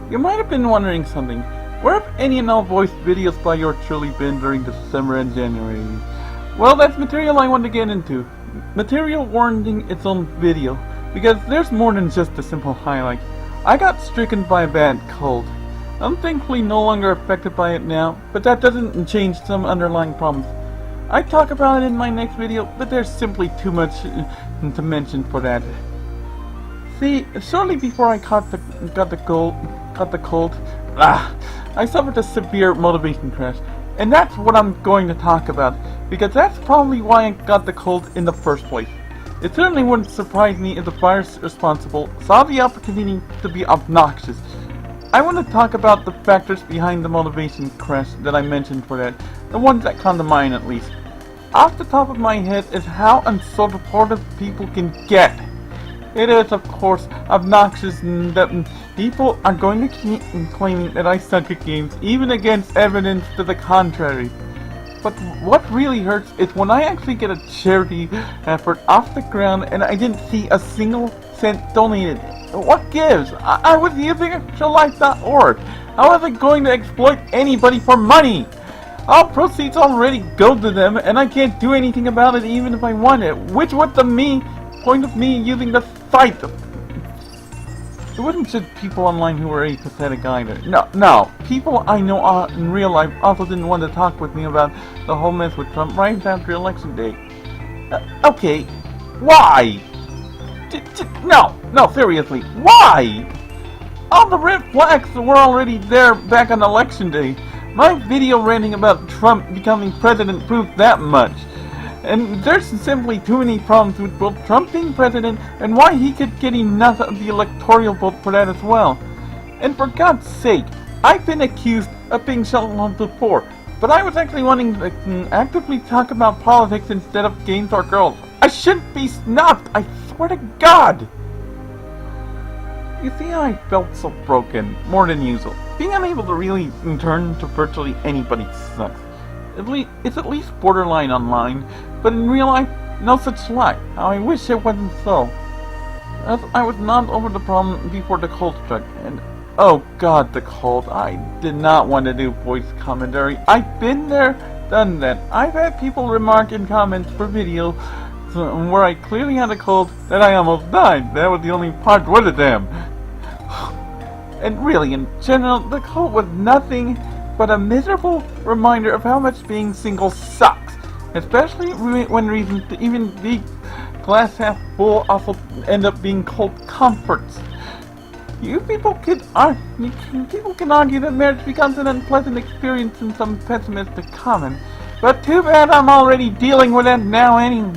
You might have been wondering something. Where have any and all voiced videos by yours truly been during December and January? Well, that's material I want to get into. Material warranting its own video, because there's more than just a simple highlight. I got stricken by a bad cold. I'm thankfully no longer affected by it now, but that doesn't change some underlying problems. I talk about it in my next video, but there's simply too much to mention for that. See, shortly before I got the cold, I suffered a severe motivation crash, and that's what I'm going to talk about, because that's probably why I got the cold in the first place. It certainly wouldn't surprise me if the virus responsible saw the opportunity to be obnoxious. I want to talk about the factors behind the motivation crash that I mentioned for that, the ones that come to mind at least. Off the top of my head is how unsupportive people can get. It is, of course, obnoxious that people are going to keep claiming that I suck at games, even against evidence to the contrary. But what really hurts is when I actually get a charity effort off the ground and I didn't see a single cent donated. What gives? I was using extralife.org. How was I going to exploit anybody for money? All proceeds already go to them, and I can't do anything about it even if I wanted, which was the point of me using the site. It wasn't just people online who were apathetic either. No, people I know in real life also didn't want to talk with me about the whole mess with Trump right after election day. Okay, why? No, seriously, why? All the red flags were already there back on election day. My video ranting about Trump becoming president proves that much. And there's simply too many problems with both Trump being president and why he could get enough of the electoral vote for that as well. And for God's sake, I've been accused of being shallow before, but I was actually wanting to actively talk about politics instead of games or girls. I shouldn't be snubbed, I swear to God! You see how I felt so broken, more than usual. Being unable to really turn to virtually anybody sucks. It's at least borderline online, but in real life, no such luck. How I wish it wasn't so. As I was not over the problem before the cold struck, and oh god, the cold. I did not want to do voice commentary. I've been there, done that. I've had people remark in comments for video where I clearly had a cold that I almost died. That was the only part worth a damn. And really, in general, the cold was nothing but a miserable reminder of how much being single sucks, especially when reasons to even be glass half full also end up being cold comforts. People can argue that marriage becomes an unpleasant experience in some pessimistic comment, but too bad I'm already dealing with that now anyway.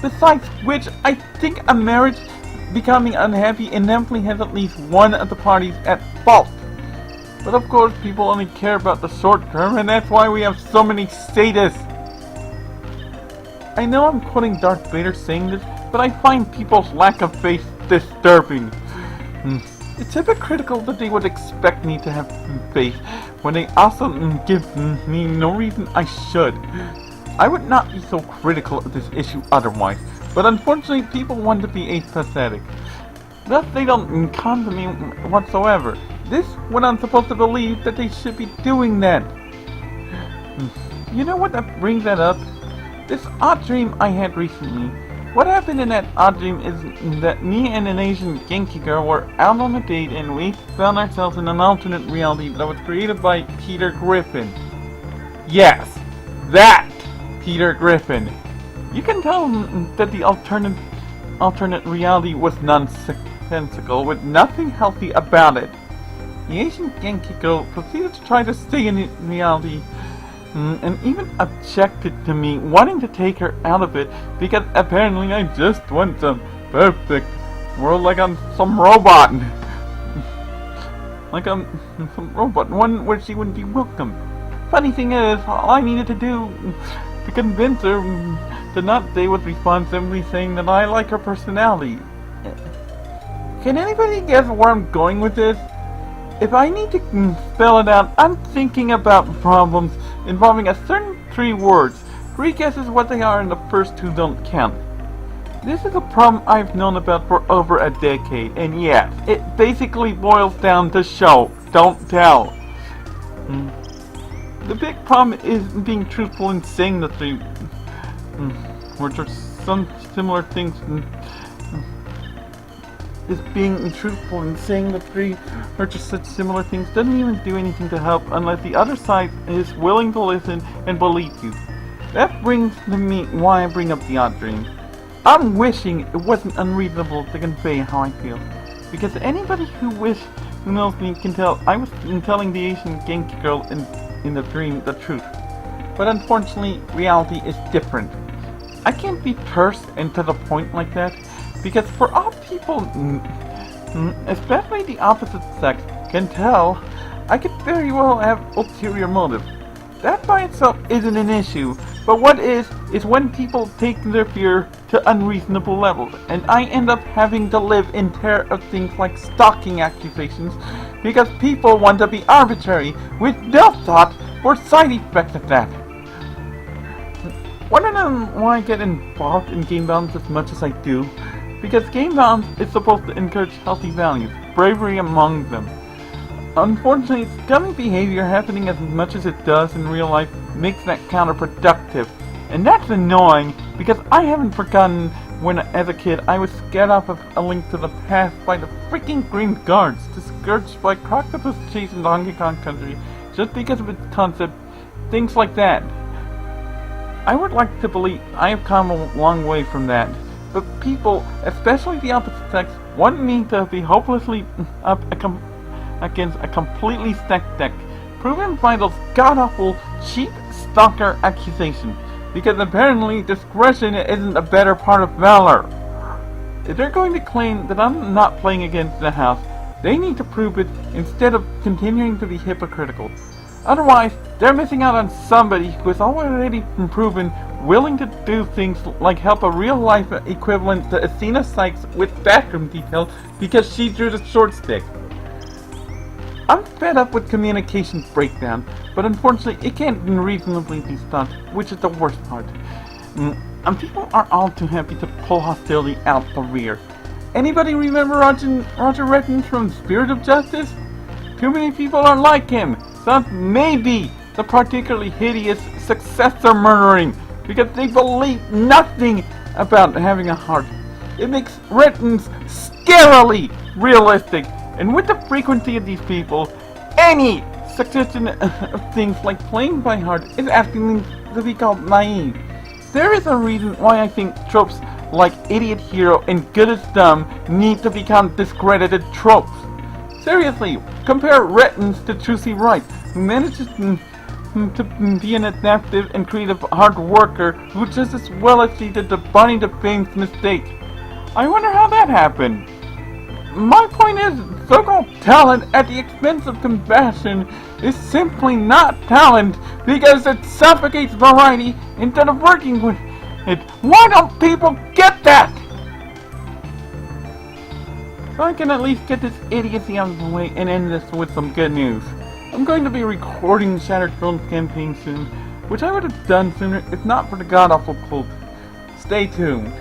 Besides which, I think a marriage becoming unhappy inevitably has at least one of the parties at fault. But of course, people only care about the short term, and that's why we have so many statists. I know I'm quoting Darth Vader saying this, but I find people's lack of faith disturbing. It's hypocritical that they would expect me to have faith when they also give me no reason I should. I would not be so critical of this issue otherwise, but unfortunately people want to be apathetic. Thus they don't come to me whatsoever. This when I'm supposed to believe that they should be doing that. You know what brings that up? This odd dream I had recently. What happened in that odd dream is that me and an Asian Genki Girl were out on a date and we found ourselves in an alternate reality that was created by Peter Griffin. Yes, that Peter Griffin. You can tell that the alternate reality was nonsensical with nothing healthy about it. The Asian Genki Girl proceeded to try to stay in reality and even objected to me wanting to take her out of it because apparently I just want some perfect world like I'm some robot. Like I'm some robot, one where she wouldn't be welcome. Funny thing is, all I needed to do to convince her to not stay was respond simply saying that I like her personality. Can anybody guess where I'm going with this? If I need to spell it out, I'm thinking about problems involving a certain 3 words. 3 guesses what they are and the first 2 don't count. This is a problem I've known about for over a decade, and yes, it basically boils down to show, don't tell. The big problem is being truthful and saying the truth. Which are some similar things. Is being truthful and saying the truth are just such similar things doesn't even do anything to help unless the other side is willing to listen and believe you. That brings to me why I bring up the odd dream. I'm wishing it wasn't unreasonable to convey how I feel, because anybody who knows me can tell I was telling the Asian Genki Girl in the dream the truth. But unfortunately, reality is different. I can't be terse and to the point like that, because for all people, especially the opposite sex, can tell, I could very well have ulterior motive. That by itself isn't an issue, but what is when people take their fear to unreasonable levels, and I end up having to live in terror of things like stalking accusations, because people want to be arbitrary, with no thought or side effects of that. Wanna know why I get involved in game balance as much as I do? Because game balance is supposed to encourage healthy values, bravery among them. Unfortunately, scummy behavior happening as much as it does in real life makes that counterproductive. And that's annoying, because I haven't forgotten when as a kid I was scared off of A Link to the Past by the freaking Green Guards, discouraged by Croctopus Chase in Donkey Kong Country, just because of its concept, things like that. I would like to believe I have come a long way from that, but people, especially the opposite sex, want me to be hopelessly up against a completely stacked deck, proven by those god-awful, cheap stalker accusations, because apparently discretion isn't a better part of valor. If they're going to claim that I'm not playing against the house, they need to prove it instead of continuing to be hypocritical. Otherwise, they're missing out on somebody who is already proven willing to do things like help a real-life equivalent to Athena Cykes with bathroom detail because she drew the short stick. I'm fed up with communication breakdown, but unfortunately it can't reasonably be stopped, which is the worst part. And people are all too happy to pull hostility out the rear. Anybody remember Roger Reddings from Spirit of Justice? Too many people are like him. Some may be the particularly hideous successor murdering because they believe nothing about having a heart. It makes Reddings scarily realistic, and with the frequency of these people, any suggestion of things like playing by heart is asking them to be called naive. There is a reason why I think tropes like idiot hero and good as dumb need to become discredited tropes. Seriously, compare Reddings to Trucy Wright, who manages to be an adaptive and creative hard worker who just as well as she did the Bonnie to Fame's mistake. I wonder how that happened. My point is, so-called talent at the expense of compassion is simply not talent because it suffocates variety instead of working with it. Why don't people get that? So I can at least get this idiocy out of the way and end this with some good news. I'm going to be recording the Shattered Films campaign soon, which I would have done sooner if not for the god-awful cult. Stay tuned.